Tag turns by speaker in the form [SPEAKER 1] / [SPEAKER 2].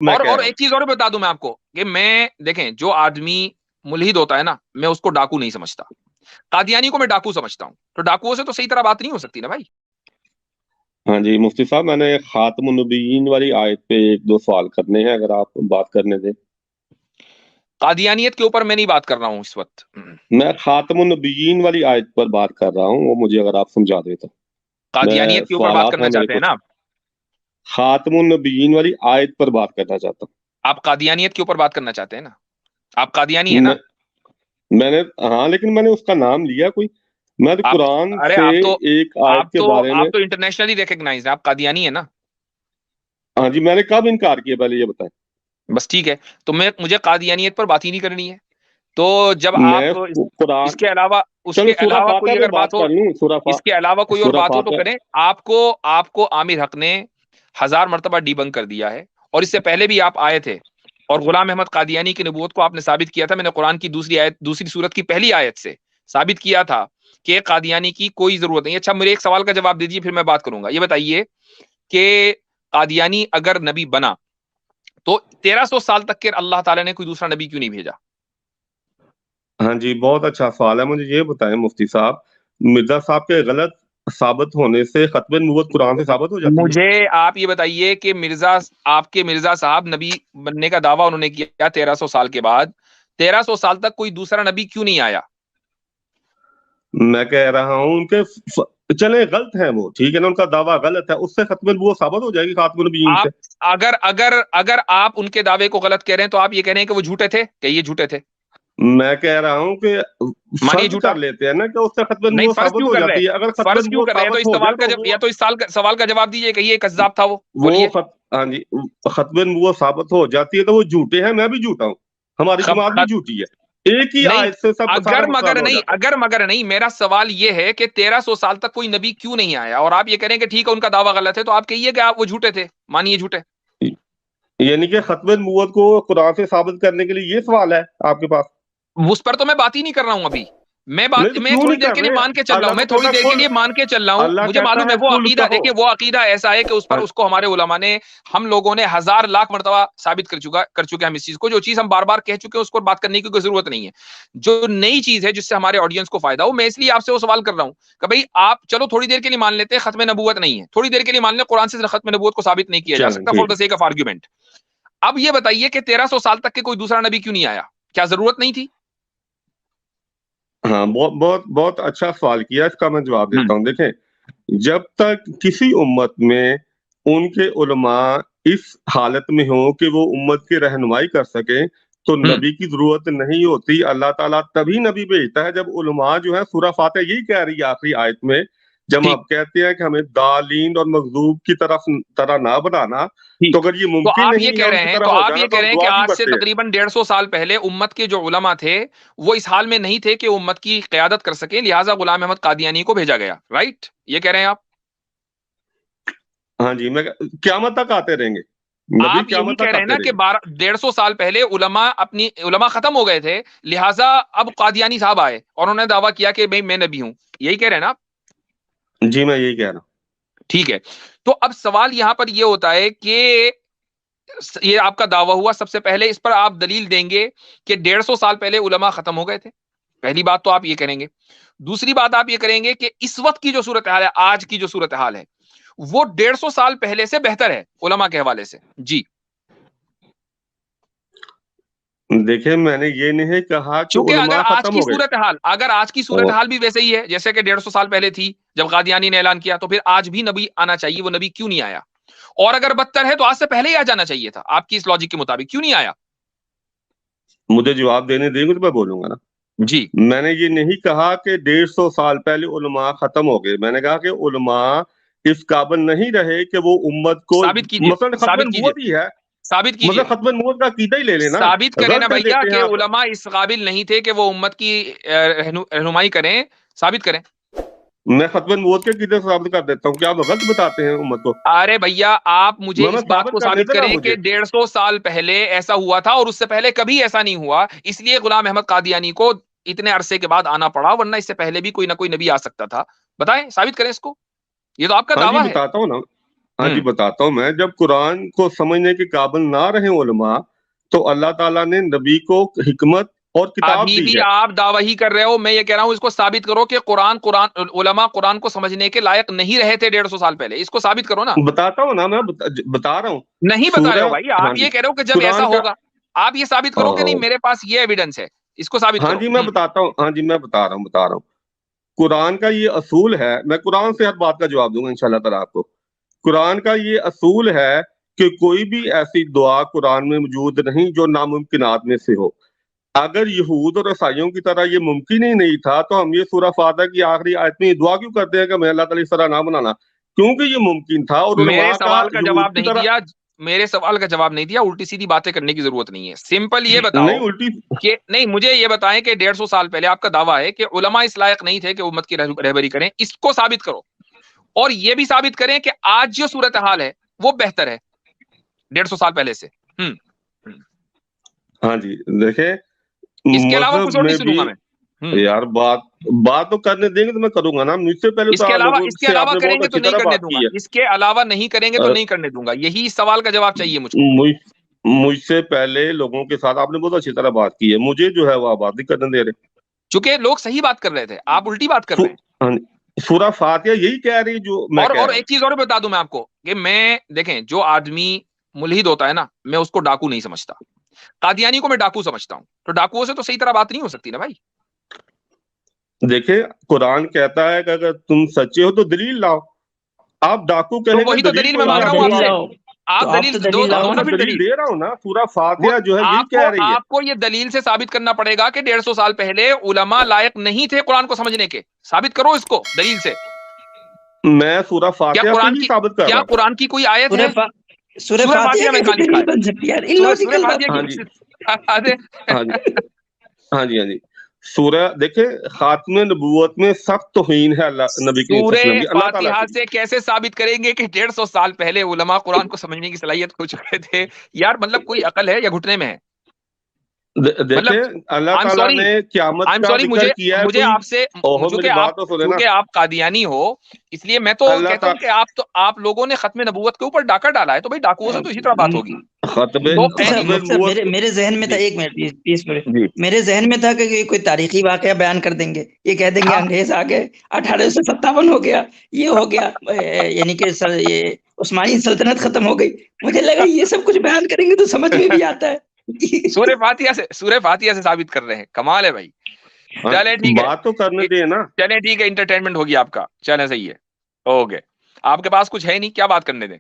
[SPEAKER 1] میں کہہ
[SPEAKER 2] اور
[SPEAKER 1] رہا ہوں
[SPEAKER 2] ایک چیز اور بتا دوں میں آپ کو کہ میں دیکھیں جو آدمی ملحد ہوتا ہے نا میں اس کو ڈاکو نہیں سمجھتا. قادیانی کو میں ڈاکو سمجھتا ہوں. تو ڈاکوؤں سے تو صحیح طرح بات نہیں ہو سکتی نا بھائی.
[SPEAKER 1] ہاں جی مفتی صاحب، میں نے خاتم النبیین والی آیت پہ ایک دو سوال کرنے ہیں، اگر آپ بات کرنے دیں.
[SPEAKER 2] قادیانیت کے اوپر میں نہیں بات کر رہا ہوں اس وقت.
[SPEAKER 1] میں خاتم النبیین والی آیت پر بات کر رہا ہوں، وہ مجھے اگر آپ سمجھا دیں تو. میں
[SPEAKER 2] قادیانیت کے اوپر بات
[SPEAKER 1] سوالات ہیں
[SPEAKER 2] کرنا
[SPEAKER 1] میرے
[SPEAKER 2] چاہتے ہیں نا
[SPEAKER 1] کچھ.
[SPEAKER 2] آپ؟
[SPEAKER 1] خاتم النبیین والی آیت پر بات کرنا چاہتا
[SPEAKER 2] آپ قادیانیت کے اوپر بات کرنا چاہتے ہیں نا؟ آپ قادیانی ہے
[SPEAKER 1] ہوں.
[SPEAKER 2] نا؟
[SPEAKER 1] میں نے ہاں، لیکن میں نے اس کا نام لیا کوئی. میں تو
[SPEAKER 2] آپ
[SPEAKER 1] قرآن
[SPEAKER 2] ارے
[SPEAKER 1] سے
[SPEAKER 2] آپ تو
[SPEAKER 1] ایک آیت کے بارے میں.
[SPEAKER 2] آپ تو انٹرنیشنلی ریکگنائز ہے. آپ قادیانی ہے نا؟
[SPEAKER 1] ہاں جی، میں نے کب انکار کیا پہلے یہ بتائیں.
[SPEAKER 2] بس ٹھیک ہے. تو مجھے قادیانیت پر بات ہی نہیں کرنی ہے. تو جب
[SPEAKER 1] میں
[SPEAKER 2] آپ
[SPEAKER 1] قرآن.
[SPEAKER 2] اس
[SPEAKER 1] چلو
[SPEAKER 2] کے
[SPEAKER 1] سورہ
[SPEAKER 2] علاوہ
[SPEAKER 1] فاتحہ
[SPEAKER 2] کوئی
[SPEAKER 1] پہ
[SPEAKER 2] اگر بات
[SPEAKER 1] بات
[SPEAKER 2] ہو،
[SPEAKER 1] کر لوں.
[SPEAKER 2] اس کے علاوہ کوئی اور
[SPEAKER 1] سورہ
[SPEAKER 2] بات ہو تو
[SPEAKER 1] فاتحہ.
[SPEAKER 2] کریں. آپ کو عامر حق نے 1000 مرتبہ ڈی بنک کر دیا ہے. اور اس سے پہلے بھی آپ آئے تھے اور غلام احمد قادیانی کی نبوت کو آپ نے ثابت کیا تھا. میں نے قرآن کی دوسری سورت کی پہلی آیت سے ثابت کیا تھا کہ قادیانی کی کوئی ضرورت نہیں. اچھا میرے ایک سوال کا جواب دیجیے پھر میں بات کروں گا. یہ بتائیے کہ قادیانی اگر نبی بنا تو 1300 سال تک کے اللہ تعالیٰ نے کوئی دوسرا نبی کیوں نہیں بھیجا؟
[SPEAKER 1] ہاں جی، بہت اچھا سوال ہے. مجھے یہ بتائیں مفتی صاحب، مرزا صاحب کے غلط ثابت ہونے سے ختم نبوت قرآن سے ثابت ہو جاتی ہے؟
[SPEAKER 2] مجھے آپ یہ بتائیے کہ آپ کے مرزا صاحب نبی بننے کا دعویٰ انہوں نے کیا 1300 سال کے بعد. 1300 سال تک کوئی دوسرا نبی کیوں نہیں آیا؟
[SPEAKER 1] میں کہہ رہا ہوں ان کے چلے غلط ہیں وہ، ٹھیک ہے نا، ان کا دعویٰ غلط ہے، اس سے ختم نبوت ثابت ہو جائے گی خاتم النبیین سے.
[SPEAKER 2] آپ اگر آپ ان کے دعوے کو غلط کہہ رہے ہیں تو آپ یہ کہہ رہے ہیں کہ وہ جھوٹے تھے، کہ یہ جھوٹے تھے.
[SPEAKER 1] میں کہہ رہا ہوں کہ
[SPEAKER 2] مانیے
[SPEAKER 1] فرض
[SPEAKER 2] جھوٹا.
[SPEAKER 1] کر لیتے ہیں نا کہ اس سے ختم
[SPEAKER 2] نہیں
[SPEAKER 1] نبوت
[SPEAKER 2] فرض
[SPEAKER 1] ثابت
[SPEAKER 2] کیوں
[SPEAKER 1] ہو
[SPEAKER 2] کر رہے
[SPEAKER 1] جاتی ہے. اگر ختم
[SPEAKER 2] فرض کیوں
[SPEAKER 1] نبوت
[SPEAKER 2] کر رہے ہیں؟ تو
[SPEAKER 1] ثابت
[SPEAKER 2] اس
[SPEAKER 1] ہو
[SPEAKER 2] سوال
[SPEAKER 1] جائے
[SPEAKER 2] کا
[SPEAKER 1] تو
[SPEAKER 2] یا تو اس سوال کا جواب دیجیے کہ یہ کذاب تھا وہ.
[SPEAKER 1] وہ
[SPEAKER 2] بولیے.
[SPEAKER 1] ہاں جی، ختم نبوت ثابت ہو جاتی ہے تو وہ جھوٹے ہیں، میں بھی جھوٹا ہوں، ہماری جماعت بھی جھوٹی ہے. ایک ہی
[SPEAKER 2] نہیں
[SPEAKER 1] آیت سے سب سارا مسئلہ ہو جاتا
[SPEAKER 2] اگر مگر نہیں میرا سوال یہ ہے کہ 1300 سال تک کوئی نبی کیوں نہیں آیا اور آپ یہ کہہ رہے ہیں کہ ٹھیک ہے ان کا دعویٰ غلط ہے تو آپ کہیے کہ آپ وہ جھوٹے تھے. مانیے جھوٹے.
[SPEAKER 1] ہے. یعنی کہ ختم نبوت کو قرآن سے ثابت کرنے کے لیے یہ سوال ہے آپ کے پاس؟
[SPEAKER 2] اس پر تو میں بات ہی نہیں کر رہا ہوں ابھی.
[SPEAKER 1] نہیں تو
[SPEAKER 2] میں
[SPEAKER 1] کیوں
[SPEAKER 2] تھوڑی
[SPEAKER 1] نہیں
[SPEAKER 2] دیر
[SPEAKER 1] کر
[SPEAKER 2] کے لیے
[SPEAKER 1] رہے؟
[SPEAKER 2] مان کے چل رہا
[SPEAKER 1] اللہ
[SPEAKER 2] ہوں.
[SPEAKER 1] تو
[SPEAKER 2] میں تھوڑی
[SPEAKER 1] کہتا
[SPEAKER 2] دیر کے
[SPEAKER 1] کل.
[SPEAKER 2] لیے مان کے چل رہا ہوں.
[SPEAKER 1] اللہ
[SPEAKER 2] مجھے
[SPEAKER 1] کہتا
[SPEAKER 2] معلوم ہے
[SPEAKER 1] ہے
[SPEAKER 2] وہ
[SPEAKER 1] کل
[SPEAKER 2] عقیدہ.
[SPEAKER 1] کہو.
[SPEAKER 2] دیکھیں وہ عقیدہ ایسا ہے کہ اس کو ہمارے علماء نے، ہم لوگوں نے 1000 لاکھ مرتبہ ثابت کر چکے ہم اس چیز کو. جو چیز ہم بار بار کہہ چکے ہیں اس کو بات کرنے کی کوئی ضرورت نہیں ہے. جو نئی چیز ہے جس سے ہمارے آڈینس کو فائدہ ہو، میں اس لیے آپ سے وہ سوال کر رہا ہوں کہ بھائی آپ چلو تھوڑی دیر کے لیے مان لیتے ہیں ختم نبوت نہیں ہے. تھوڑی دیر کے لیے مان لیں قرآن سے ختم نبوت کو ثابت نہیں کیا جا
[SPEAKER 1] چلیں
[SPEAKER 2] سکتا فار
[SPEAKER 1] ٹھیک
[SPEAKER 2] دا سیک آف آرگیومنٹ. اب یہ بتائیے کہ 1300 سال تک کے کوئی دوسرا نبی کیوں نہیں آیا؟ کیا ضرورت نہیں تھی؟
[SPEAKER 1] ہے. ہاں، بہت بہت بہت اچھا سوال کیا، اس کا میں جواب دیتا ہوں. دیکھیں، جب تک کسی امت میں ان کے علماء اس حالت میں ہوں کہ وہ امت کی رہنمائی کر سکیں تو نبی کی ضرورت نہیں ہوتی. اللہ تعالیٰ تبھی نبی بھیجتا ہے جب علماء جو ہے، سورہ فاتحہ یہی کہہ رہی ہے آخری آیت میں، جب
[SPEAKER 2] ٹھیک
[SPEAKER 1] آپ کہتے ہیں کہ ہمیں دالین اور مغضوب کی طرح نہ بنانا. تو
[SPEAKER 2] ٹھیک.
[SPEAKER 1] اگر یہ
[SPEAKER 2] تو
[SPEAKER 1] ممکن
[SPEAKER 2] آپ یہ
[SPEAKER 1] نہیں ہے
[SPEAKER 2] کہہ
[SPEAKER 1] ان
[SPEAKER 2] رہے
[SPEAKER 1] کی
[SPEAKER 2] ہیں
[SPEAKER 1] طرح
[SPEAKER 2] تو
[SPEAKER 1] ہو
[SPEAKER 2] آپ
[SPEAKER 1] جانا
[SPEAKER 2] یہ
[SPEAKER 1] تو
[SPEAKER 2] کہہ
[SPEAKER 1] ہم
[SPEAKER 2] رہے ہیں کہ
[SPEAKER 1] دعا بھی
[SPEAKER 2] آج سے
[SPEAKER 1] کرتے ہیں.
[SPEAKER 2] تقریباً 150 سال پہلے امت کے جو علماء تھے وہ اس حال میں نہیں تھے کہ امت کی قیادت کر سکیں، لہٰذا غلام احمد قادیانی کو بھیجا گیا. رائٹ؟ یہ کہہ رہے ہیں آپ؟
[SPEAKER 1] ہاں جی، میں قیامت تک آتے رہیں گے، نبی
[SPEAKER 2] آپ یہی
[SPEAKER 1] قیامت
[SPEAKER 2] کہہ
[SPEAKER 1] تک
[SPEAKER 2] رہے ہیں
[SPEAKER 1] آتے
[SPEAKER 2] نا
[SPEAKER 1] رہیں
[SPEAKER 2] کہ
[SPEAKER 1] گے.
[SPEAKER 2] 150 سال پہلے علماء ختم ہو گئے تھے، لہٰذا اب قادیانی صاحب آئے اور انہوں نے دعویٰ کیا کہ بھئی میں نبی ہوں. یہی کہہ رہے ہیں نا آپ؟
[SPEAKER 1] جی میں یہی کہہ رہا ہوں.
[SPEAKER 2] ٹھیک ہے. تو اب سوال یہاں پر یہ ہوتا ہے کہ یہ آپ کا دعویٰ ہوا، سب سے پہلے اس پر آپ دلیل دیں گے کہ 150 سال پہلے علماء ختم ہو گئے تھے. پہلی بات تو آپ یہ کریں گے. دوسری بات آپ یہ کریں گے کہ اس وقت کی جو صورتحال ہے، آج کی جو صورتحال ہے، وہ 150 سال پہلے سے بہتر ہے علماء کے حوالے سے. جی.
[SPEAKER 1] دیکھیں، میں نے یہ نہیں کہا کہ
[SPEAKER 2] چونکہ
[SPEAKER 1] علماء ختم ہو گئے.
[SPEAKER 2] اگر آج کی
[SPEAKER 1] اور
[SPEAKER 2] صورتحال بھی ویسے ہی ہے جیسے کہ 150 سال پہلے تھی جب قادیانی نے اعلان کیا، تو پھر آج بھی نبی آنا چاہیے. وہ نبی کیوں نہیں آیا؟ اور اگر بدتر ہے تو آج سے پہلے ہی آ جانا چاہیے تھا. آپ کی اس لاجک کے مطابق کیوں نہیں آیا؟
[SPEAKER 1] مجھے جواب دینے دیں گے تو میں بولوں گا نا.
[SPEAKER 2] جی.
[SPEAKER 1] میں نے یہ نہیں کہا کہ 150 سال پہلے علماء ختم ہو گئے. میں نے کہا کہ علماء اس قابل نہیں رہے کہ وہ امت کو،
[SPEAKER 2] ثابت کیجئے.
[SPEAKER 1] مثلا ختم
[SPEAKER 2] ثابت کیجئے.
[SPEAKER 1] نبوت ہی ہے،
[SPEAKER 2] ثابت
[SPEAKER 1] مثلا
[SPEAKER 2] کیجئے.
[SPEAKER 1] ختم نبوت کا عقیدہ ہی لے لینا.
[SPEAKER 2] ثابت کریں نا
[SPEAKER 1] غلط
[SPEAKER 2] بھیا
[SPEAKER 1] دیتے ہیں
[SPEAKER 2] کہ
[SPEAKER 1] آپ.
[SPEAKER 2] علماء اس قابل نہیں تھے کہ وہ امت کی رہنمائی کریں. ثابت کریں.
[SPEAKER 1] میں ختم نبوت کے عقیدے سے ثابت کر دیتا ہوں کہ آپ غلط بتاتے ہیں امت کو.
[SPEAKER 2] ارے بھیا آپ مجھے
[SPEAKER 1] میں
[SPEAKER 2] اس بات
[SPEAKER 1] ثابت
[SPEAKER 2] کو
[SPEAKER 1] کرنے
[SPEAKER 2] ثابت
[SPEAKER 1] دے نا
[SPEAKER 2] کریں
[SPEAKER 1] مجھے.
[SPEAKER 2] کہ 150 سال پہلے ایسا ہوا تھا اور اس سے پہلے کبھی ایسا نہیں ہوا، اس لیے غلام احمد قادیانی کو اتنے عرصے کے بعد آنا پڑا، ورنہ اس سے پہلے بھی کوئی نہ کوئی نبی آ سکتا تھا. بتائیں، ثابت کریں اس کو. یہ تو آپ کا
[SPEAKER 1] ہاں جی
[SPEAKER 2] دعویٰ ہے.
[SPEAKER 1] بتاتا ہوں نا. ہاں جی بتاتا ہوں میں. جب قرآن کو سمجھنے کے قابل نہ رہے علماء تو اللہ تعالیٰ نے نبی کو حکمت اور کتاب
[SPEAKER 2] ابھی
[SPEAKER 1] دی
[SPEAKER 2] بھی
[SPEAKER 1] ہے.
[SPEAKER 2] آپ دعویٰ ہی کر رہے ہو. میں یہ کہہ رہا ہوں اس کو ثابت کرو کہ علماء قرآن کو سمجھنے کے لائق نہیں رہے تھے 150 سال پہلے. اس کو ثابت کرو نا.
[SPEAKER 1] بتاتا ہوں نا میں, بتا رہا ہوں.
[SPEAKER 2] نہیں بتا رہے ہو بھائی.
[SPEAKER 1] ہاں
[SPEAKER 2] آپ
[SPEAKER 1] جی
[SPEAKER 2] یہ کہہ رہے ہو کہ جب ایسا
[SPEAKER 1] قرآن کا,
[SPEAKER 2] ہوگا آپ یہ ثابت کرو کہ نہیں میرے پاس یہ ایویڈنس ہے. اس کو ثابت
[SPEAKER 1] ہاں
[SPEAKER 2] کرو.
[SPEAKER 1] جی میں بتاتا ہوں. ہاں جی میں بتا رہا ہوں. قرآن کا یہ اصول ہے, میں قرآن سے ہر بات کا جواب دوں گا انشاءاللہ تعالیٰ آپ کو. قرآن کا یہ اصول ہے کہ کوئی بھی ایسی دعا قرآن میں موجود نہیں جو ناممکنات میں سے ہو. اگر یہود اور عیسائیوں کی طرح یہ ممکن ہی نہیں تھا تو ہم یہ سورہ فاتحہ کی آخری آیت میں یہ دعا کیوں کرتے ہیں کہ میں اللہ تعالیٰ اس طرح نہ بنانا, کیونکہ یہ ممکن تھا. اور
[SPEAKER 2] میرے
[SPEAKER 1] علماء کا
[SPEAKER 2] سوال کا
[SPEAKER 1] یہود
[SPEAKER 2] جواب
[SPEAKER 1] کی
[SPEAKER 2] نہیں
[SPEAKER 1] طرح
[SPEAKER 2] دیا. میرے سوال کا جواب نہیں دیا. الٹی سیدھی باتیں کرنے کی ضرورت نہیں ہے. سمپل یہ بتاؤ
[SPEAKER 1] نہیں الٹی
[SPEAKER 2] کہ نہیں, مجھے یہ بتائیں کہ 150 سال پہلے آپ کا دعویٰ ہے کہ علماء اس لائق نہیں تھے کہ امت کی رہبری کریں. اس کو ثابت کرو اور یہ بھی ثابت کریں کہ آج جو صورتحال ہے وہ بہتر ہے 150 سال پہلے سے.
[SPEAKER 1] ہاں جی دیکھیں
[SPEAKER 2] اس کے علاوہ
[SPEAKER 1] مذہب
[SPEAKER 2] کچھ اور
[SPEAKER 1] میں
[SPEAKER 2] نہیں سنوں
[SPEAKER 1] بھی
[SPEAKER 2] گا میں.
[SPEAKER 1] یار بات تو کرنے دیں گے تو میں کروں گا نا. مجھ سے پہلے
[SPEAKER 2] اس
[SPEAKER 1] تو
[SPEAKER 2] کے
[SPEAKER 1] آپ
[SPEAKER 2] علاوہ
[SPEAKER 1] لوگوں
[SPEAKER 2] اس کے
[SPEAKER 1] سے آپ
[SPEAKER 2] علاوہ
[SPEAKER 1] نے
[SPEAKER 2] کریں
[SPEAKER 1] بہت
[SPEAKER 2] گے تو
[SPEAKER 1] اچھی
[SPEAKER 2] نہیں
[SPEAKER 1] طرح
[SPEAKER 2] کرنے
[SPEAKER 1] بات
[SPEAKER 2] دوں گا.
[SPEAKER 1] کی ہے.
[SPEAKER 2] اس کے علاوہ نہیں کریں گے تو نہیں کرنے دوں گا. یہی اس سوال کا جواب چاہیے مجھ کو.
[SPEAKER 1] مجھ سے پہلے لوگوں کے ساتھ آپ نے بہت اچھی طرح بات کی ہے, مجھے جو ہے وہ آپ بات نہیں کرنے دے رہے.
[SPEAKER 2] چونکہ لوگ صحیح بات کر رہے تھے, آپ الٹی بات کر رہے ہیں.
[SPEAKER 1] سورہ فاتحہ یہی کہہ رہی جو میں کہہ
[SPEAKER 2] اور
[SPEAKER 1] رہا ہوں.
[SPEAKER 2] ایک چیز اور بتا دوں میں آپ کو کہ میں دیکھیں جو آدمی ملحد ہوتا ہے نا, میں اس کو ڈاکو نہیں سمجھتا. قادیانی کو میں ڈاکو سمجھتا ہوں. تو ڈاکوؤں سے تو صحیح طرح بات نہیں ہو سکتی نا بھائی.
[SPEAKER 1] دیکھیں قرآن کہتا ہے کہ اگر تم سچے ہو تو دلیل لاؤ. آپ ڈاکو
[SPEAKER 2] تو
[SPEAKER 1] کہیں گے
[SPEAKER 2] وہی تو دلیل میں
[SPEAKER 1] کوئی
[SPEAKER 2] مانگ رہا
[SPEAKER 1] لانے
[SPEAKER 2] ہوں آپ
[SPEAKER 1] والا
[SPEAKER 2] سے.
[SPEAKER 1] ہے.
[SPEAKER 2] آپ دلیل دو
[SPEAKER 1] ہاں تو
[SPEAKER 2] نا
[SPEAKER 1] میں
[SPEAKER 2] پھر
[SPEAKER 1] دلیل
[SPEAKER 2] دلیل.
[SPEAKER 1] دے رہا ہوں نا. سورہ
[SPEAKER 2] وہ
[SPEAKER 1] فاتحہ جو ہے یہی کہہ رہی ہے.
[SPEAKER 2] آپ کو یہ دلیل سے ثابت کرنا پڑے گا کہ 150 سال پہلے علماء لائق نہیں تھے قرآن کو سمجھنے کے. ثابت کرو اس کو دلیل سے.
[SPEAKER 1] میں سورہ فاتحہ سے ہی ثابت کر رہا ہوں.
[SPEAKER 2] قرآن کی کوئی آیت ہے
[SPEAKER 3] سورہ
[SPEAKER 2] فاتحہ میں
[SPEAKER 3] کیسے
[SPEAKER 2] کہاں لکھا
[SPEAKER 3] دلیل
[SPEAKER 2] ہے؟
[SPEAKER 3] بن سکتی ہے یار,
[SPEAKER 2] سورہ
[SPEAKER 3] illogical بات.
[SPEAKER 2] فاتحہ
[SPEAKER 1] ہاں
[SPEAKER 2] کی
[SPEAKER 1] جی ہاں جی ہاں جی سورہ دیکھیں خاتم نبوت میں سخت توہین ہے اللہ نبی کریم صلی اللہ علیہ وسلم
[SPEAKER 2] سورہ
[SPEAKER 1] کی, اللہ تعالیٰ
[SPEAKER 2] فاتحہ
[SPEAKER 1] کی.
[SPEAKER 2] سے کیسے ثابت کریں گے کہ 150 سال پہلے علماء قرآن کو سمجھنے کی صلاحیت کھو چکے تھے؟ یار مطلب کوئی عقل ہے یا گھٹنے میں ہے؟ مطلب
[SPEAKER 1] دیکھیں اللہ تعالیٰ نے قیامت کا ذکر کیا ہے.
[SPEAKER 2] مجھے
[SPEAKER 1] کوئی
[SPEAKER 2] آپ سے
[SPEAKER 1] میری بات تو سنے نا.
[SPEAKER 2] چونکہ آپ قادیانی ہو اس لیے میں تو
[SPEAKER 1] اللہ
[SPEAKER 2] کہتا ہوں کہ آپ لوگوں نے ختم نبوت کے اوپر ڈاکہ ڈالا ہے. تو بھائی ڈاکوؤں سے تو اسی طرح بات ہوگی.
[SPEAKER 3] مفتی صاحب میرے ذہن میں تھا, ایک منٹ پیس میرے ذہن میں تھا کہ یہ کوئی تاریخی واقعہ بیان کر دیں گے. یہ کہہ دیں گے انگریز آ گئے 1857 ہو گیا, یہ ہو گیا, یعنی کہ یہ عثمانی سلطنت ختم ہو گئی. مجھے لگا یہ سب کچھ بیان کریں گے تو سمجھ میں بھی آتا ہے.
[SPEAKER 2] سورہ فاتحہ سے ثابت کر رہے ہیں. کمال ہے بھائی. چلے ٹھیک ہے,
[SPEAKER 1] بات تو کرنے دیں نا.
[SPEAKER 2] چلے ٹھیک ہے, انٹرٹینمنٹ ہوگی آپ کا. چلے صحیح ہے, اوکے. آپ کے پاس کچھ ہے نہیں, کیا بات کرنے دیں.